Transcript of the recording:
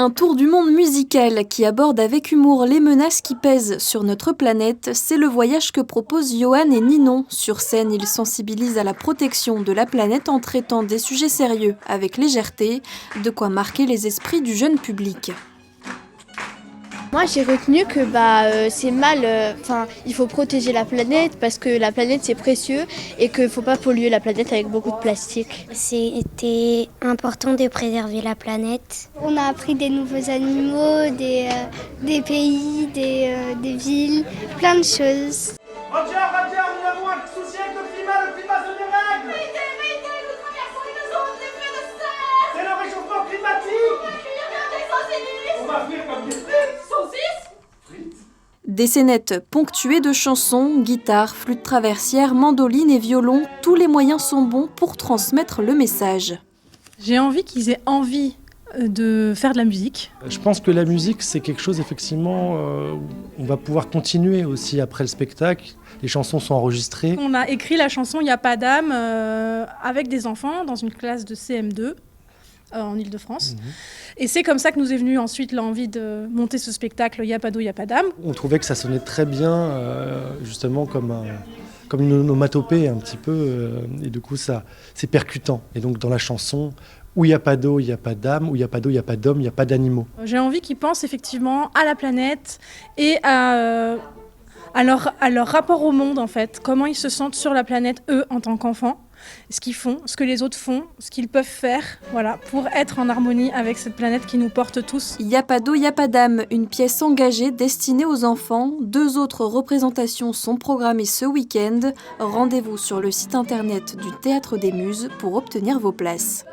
Un tour du monde musical qui aborde avec humour les menaces qui pèsent sur notre planète, c'est le voyage que proposent Johan et Ninon. Sur scène, ils sensibilisent à la protection de la planète en traitant des sujets sérieux avec légèreté, de quoi marquer les esprits du jeune public. Moi j'ai retenu que c'est mal, il faut protéger la planète parce que la planète c'est précieux et qu'il ne faut pas polluer la planète avec beaucoup de plastique. C'était important de préserver la planète. On a appris des nouveaux animaux, des pays, des villes, plein de choses. Roger, nous avons un souci avec le climat se dérègle. Nous traversons une zone d'effet de serre. C'est le réchauffement climatique. On va fuir comme des frites. Des scénettes ponctuées de chansons, guitares, flûtes traversières, mandolines et violons, tous les moyens sont bons pour transmettre le message. J'ai envie qu'ils aient envie de faire de la musique. Je pense que la musique, c'est quelque chose, effectivement, on va pouvoir continuer aussi après le spectacle. Les chansons sont enregistrées. On a écrit la chanson « Y a pas d'âme » avec des enfants dans une classe de CM2 en Ile-de-France. Et c'est comme ça que nous est venue ensuite l'envie de monter ce spectacle « Y a pas d'eau, y a pas d'âme ». On trouvait que ça sonnait très bien, justement, comme une onomatopée un petit peu. Et du coup, c'est percutant. Et donc, dans la chanson, où il n'y a pas d'eau, il n'y a pas d'âme. Où il n'y a pas d'eau, il n'y a pas d'homme, il n'y a pas d'animaux. J'ai envie qu'ils pensent effectivement à la planète et à leur rapport au monde, en fait. Comment ils se sentent sur la planète, eux, en tant qu'enfants. Ce qu'ils font, ce que les autres font, ce qu'ils peuvent faire, voilà, pour être en harmonie avec cette planète qui nous porte tous. Y a pas d'eau, y a pas d'âme, une pièce engagée destinée aux enfants. 2 autres représentations sont programmées ce week-end. Rendez-vous sur le site internet du Théâtre des Muses pour obtenir vos places.